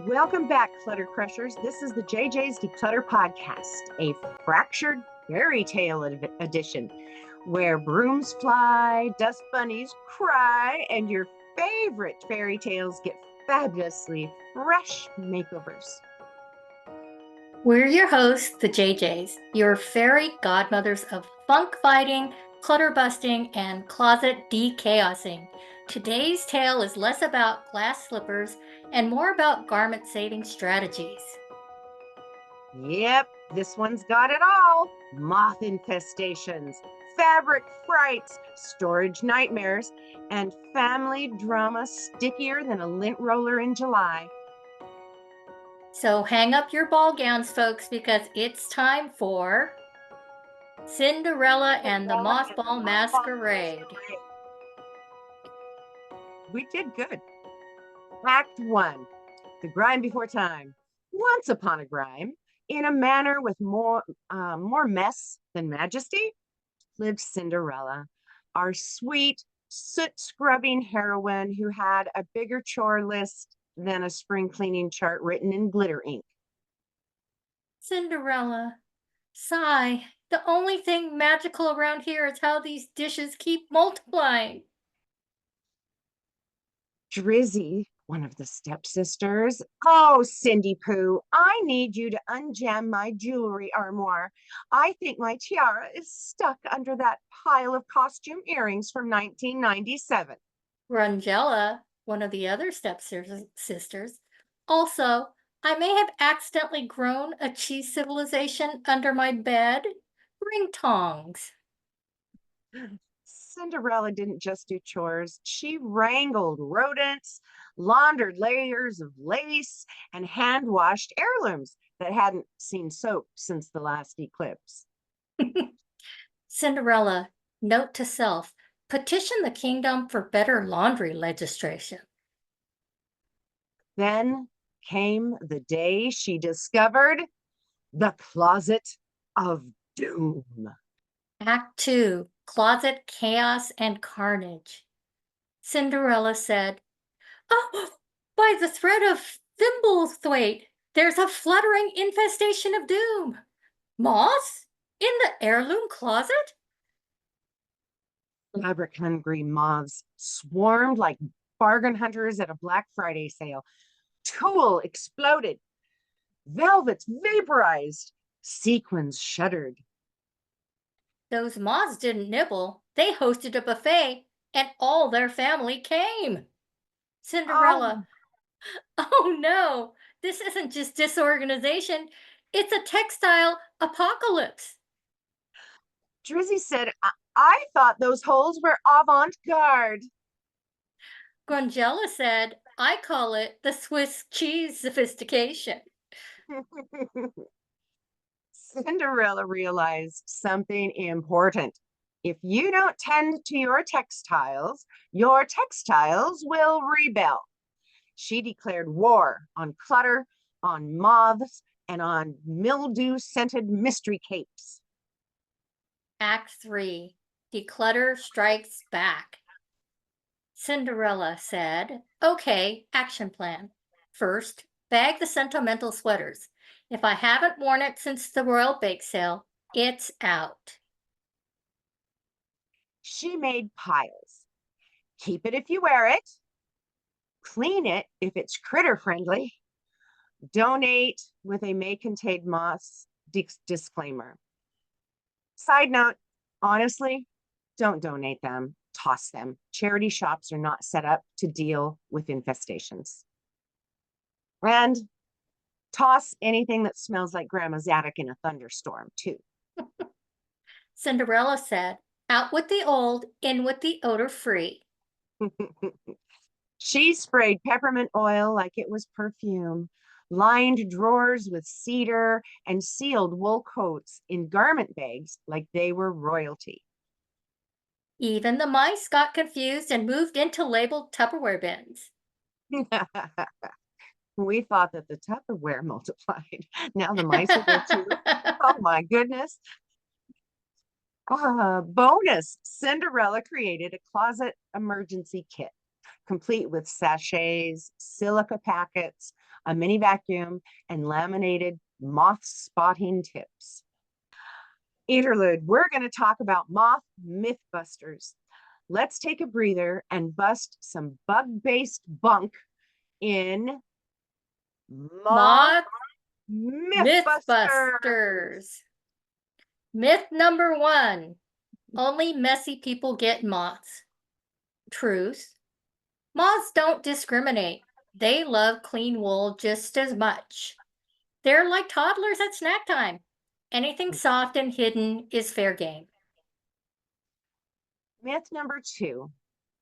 Welcome back, Clutter Crushers. This is the JJ's Declutter podcast, a fractured fairy tale edition where brooms fly, dust bunnies cry, and your favorite fairy tales get fabulously fresh makeovers. We're your hosts, the JJs, your fairy godmothers of funk fighting, clutter busting, and closet de-chaosing. Today's tale is less about glass slippers and more about garment saving strategies. Yep, this one's got it all. Moth infestations, fabric frights, storage nightmares, and family drama stickier than a lint roller in July. So hang up your ball gowns, folks, because it's time for Cinderella and the Mothball Masquerade. We did good. Act 1, the grime before time. Once upon a grime, in a manor with more mess than majesty, lived Cinderella, our sweet, soot-scrubbing heroine who had a bigger chore list than a spring cleaning chart written in glitter ink. Cinderella, sigh. The only thing magical around here is how these dishes keep multiplying. Drizzy, one of the stepsisters. Oh, Cindy Pooh, I need you to unjam my jewelry armoire. I think my tiara is stuck under that pile of costume earrings from 1997. Grungella, one of the other stepsisters. Also, I may have accidentally grown a cheese civilization under my bed. Bring tongs. Cinderella didn't just do chores. She wrangled rodents, laundered layers of lace, and hand-washed heirlooms that hadn't seen soap since the last eclipse. Cinderella, note to self, petition the kingdom for better laundry legislation. Then came the day she discovered the closet of doom. Act 2, Closet Chaos and Carnage. Cinderella said, "Oh, by the thread of Thimblethwaite, there's a fluttering infestation of doom. Moths? In the heirloom closet?" Fabric-hungry moths swarmed like bargain hunters at a Black Friday sale. Tulle exploded. Velvets vaporized. Sequins shuddered. Those moths didn't nibble. They hosted a buffet, and all their family came. Cinderella, oh no, this isn't just disorganization. It's a textile apocalypse. Drizzy said, I thought those holes were avant-garde. Grungella said, I call it the Swiss cheese sophistication. Cinderella realized something important. If you don't tend to your textiles will rebel. She declared war on clutter, on moths, and on mildew-scented mystery capes. Act 3, Declutter Strikes Back. Cinderella said, okay, action plan. First, bag the sentimental sweaters. If I haven't worn it since the Royal Bake Sale, it's out. She made piles. Keep it if you wear it. Clean it if it's critter friendly. Donate with a may contain moths disclaimer. Side note, honestly, don't donate them, toss them. Charity shops are not set up to deal with infestations. And toss anything that smells like grandma's attic in a thunderstorm too. Cinderella said, out with the old, in with the odor-free. She sprayed peppermint oil like it was perfume, lined drawers with cedar, and sealed wool coats in garment bags like they were royalty. Even the mice got confused and moved into labeled Tupperware bins. We thought that the Tupperware multiplied. Now the mice are there too. Oh my goodness. Bonus, Cinderella created a closet emergency kit. complete with sachets, silica packets, a mini vacuum, and laminated moth spotting tips. Interlude, we're going to talk about moth mythbusters. Let's take a breather and bust some bug-based bunk in moth Moth mythbusters. Mythbusters. Myth number 1. Only messy people get moths. Truth. Moths don't discriminate. They love clean wool just as much. They're like toddlers at snack time. Anything soft and hidden is fair game. Myth number 2,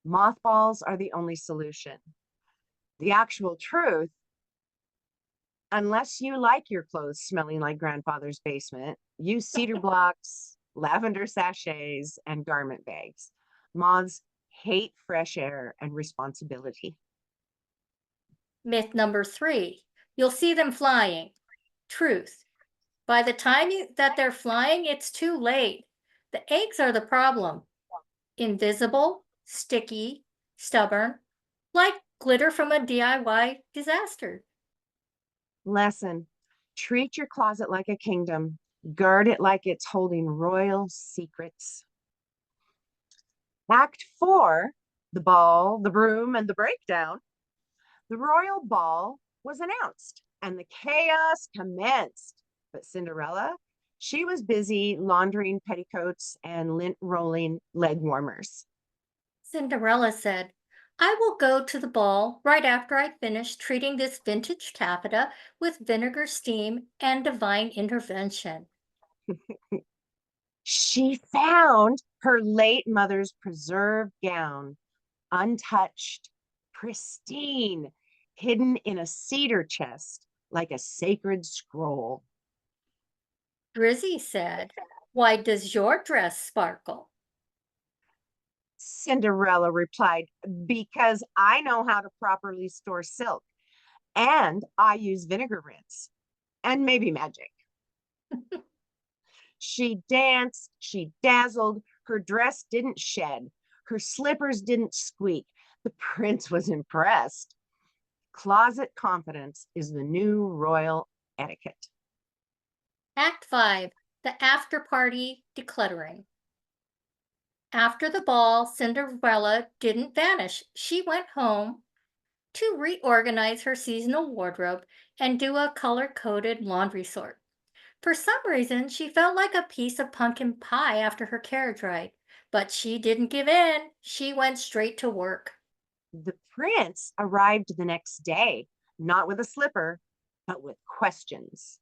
mothballs are the only solution. The actual truth, unless you like your clothes smelling like grandfather's basement, use cedar blocks, lavender sachets, and garment bags. Moths hate fresh air and responsibility. Myth number 3. You'll see them flying. Truth. By the time that they're flying, it's too late. The eggs are the problem. Invisible, sticky, stubborn, like glitter from a DIY disaster. Lesson, treat your closet like a kingdom. Guard it like it's holding royal secrets. Act 4, the ball, the broom, and the breakdown. The royal ball was announced and the chaos commenced. But Cinderella, she was busy laundering petticoats and lint rolling leg warmers. Cinderella said, I will go to the ball right after I finish treating this vintage taffeta with vinegar steam and divine intervention. She found her late mother's preserved gown, untouched, pristine, hidden in a cedar chest like a sacred scroll. Grizzy said, why does your dress sparkle? Cinderella replied, because I know how to properly store silk, and I use vinegar rinse and maybe magic. She danced, she dazzled, her dress didn't shed, her slippers didn't squeak. The prince was impressed. Closet confidence is the new royal etiquette. Act 5, the after party decluttering. After the ball, Cinderella didn't vanish. She went home to reorganize her seasonal wardrobe and do a color-coded laundry sort. For some reason, she felt like a piece of pumpkin pie after her carriage ride, but she didn't give in. She went straight to work. The prince arrived the next day, not with a slipper, but with questions.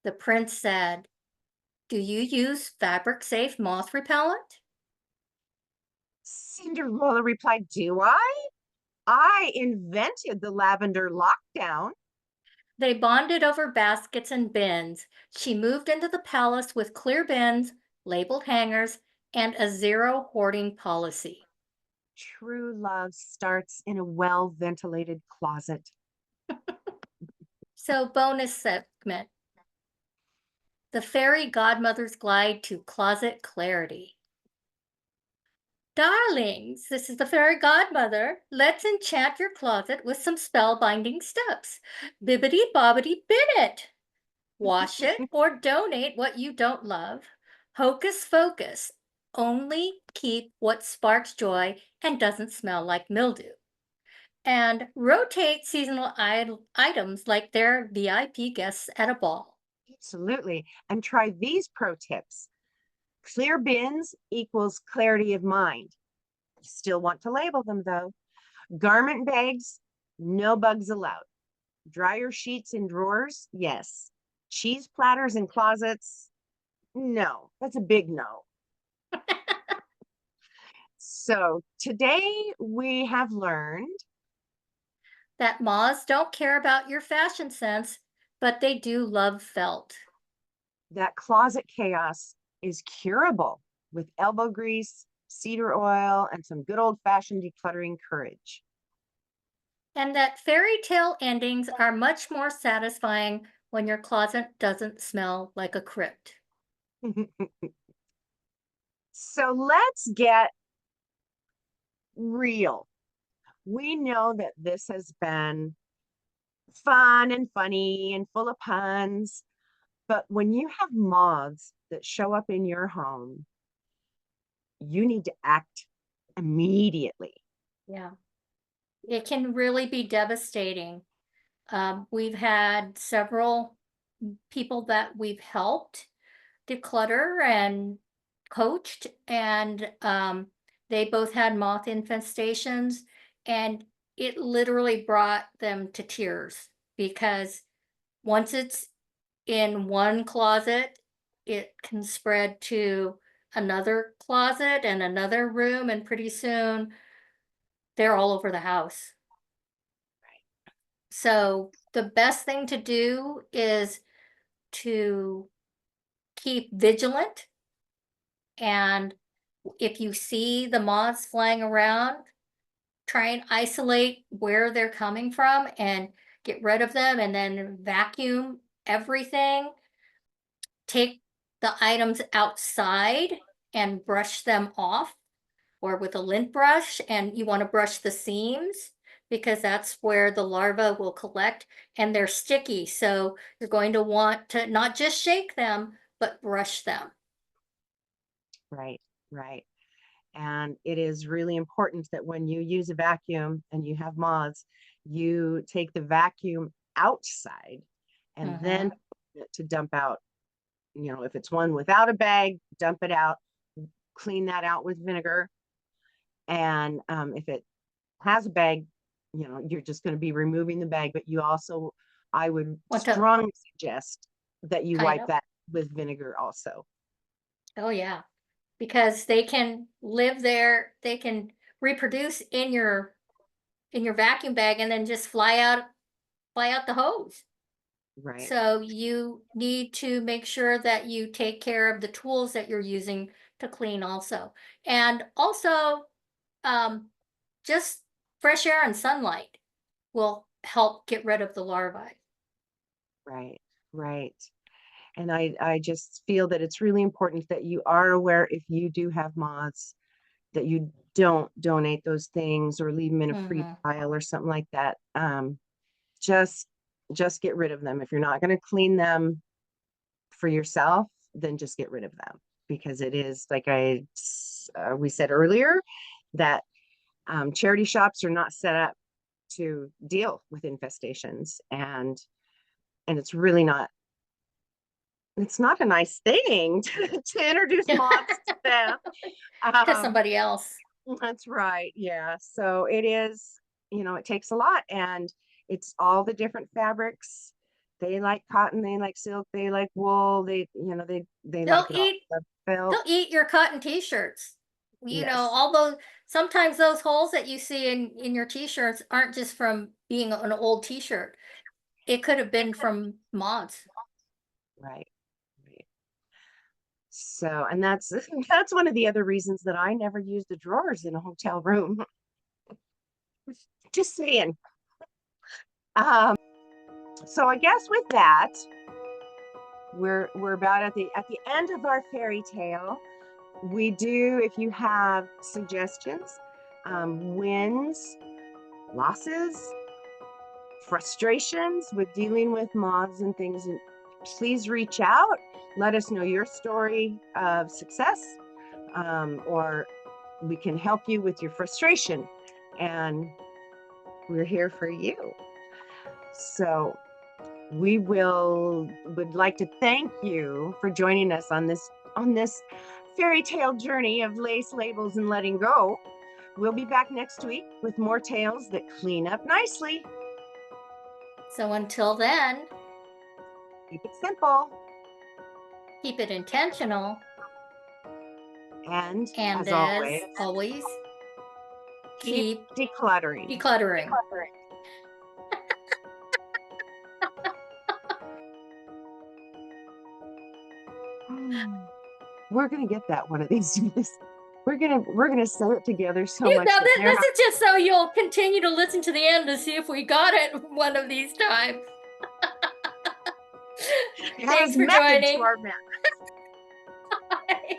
The prince said, do you use fabric-safe moth repellent? Cinderella replied, do I? I invented the lavender lockdown. They bonded over baskets and bins. She moved into the palace with clear bins, labeled hangers, and a zero hoarding policy. True love starts in a well-ventilated closet. So, bonus segment. The Fairy Godmother's Guide to Closet Clarity. Darlings, this is the Fairy Godmother. Let's enchant your closet with some spellbinding steps. Bibbidi bobbidi bin it. Wash it or donate what you don't love. Hocus focus. Only keep what sparks joy and doesn't smell like mildew. And rotate seasonal items like they're VIP guests at a ball. Absolutely. And try these pro tips. Clear bins equals clarity of mind. Still want to label them though. Garment bags, no bugs allowed. Dryer sheets in drawers, yes. Cheese platters in closets, no. That's a big no. So today we have learned That moths don't care about your fashion sense, but they do love felt. that closet chaos is curable with elbow grease, cedar oil, and some good old-fashioned decluttering courage. And that fairy tale endings are much more satisfying when your closet doesn't smell like a crypt. So let's get real. We know that this has been fun and funny and full of puns, but when you have moths that show up in your home, you need to act immediately. Yeah. It can really be devastating. We've had several people that we've helped declutter and coached, and they both had moth infestations, and it literally brought them to tears because once it's in one closet, it can spread to another closet and another room, and pretty soon they're all over the house. So the best thing to do is to keep vigilant, and if you see the moths flying around, try and isolate where they're coming from and get rid of them, and then vacuum everything. Take the items outside and brush them off, or with a lint brush, and you want to brush the seams because that's where the larvae will collect, and they're sticky. So you're going to want to not just shake them, but brush them. Right, right. And it is really important that when you use a vacuum and you have moths, you take the vacuum outside and then to dump out, if it's one without a bag, dump it out, clean that out with vinegar. And if it has a bag, you're just going to be removing the bag, but I would strongly suggest that you wipe that with vinegar also. Oh yeah, because they can live there, they can reproduce in your vacuum bag and then just fly out the hose. Right. So you need to make sure that you take care of the tools that you're using to clean also. And also, just fresh air and sunlight will help get rid of the larvae. Right, right. And I just feel that it's really important that you are aware if you do have moths, that you don't donate those things or leave them in a free pile or something like that. Just get rid of them. If you're not going to clean them for yourself, then just get rid of them, because it is like we said earlier that charity shops are not set up to deal with infestations, and it's really not. It's not a nice thing to introduce moths to them. To somebody else. That's right. Yeah. So it is, it takes a lot, and it's all the different fabrics. They like cotton, they like silk, they like wool, they like it all. They'll eat your cotton t-shirts. Yes. All those, sometimes those holes that you see in your t-shirts aren't just from being an old t-shirt. It could have been from moths. Right. So, and that's that's one of the other reasons that I never use the drawers in a hotel room. Just saying. So I guess with that, we're about at the end of our fairy tale. We do, if you have suggestions, wins, losses, frustrations with dealing with moths and things, and please reach out. Let us know your story of success, or we can help you with your frustration, and we're here for you. So we would like to thank you for joining us on this fairy tale journey of lace, labels, and letting go. We'll be back next week with more tales that clean up nicely. So until then, keep it simple, keep it intentional, and as always, keep decluttering. We're gonna get that one of these days. We're gonna sew it together so much. This is just so you'll continue to listen to the end to see if we got it one of these times. Thanks for joining. Bye.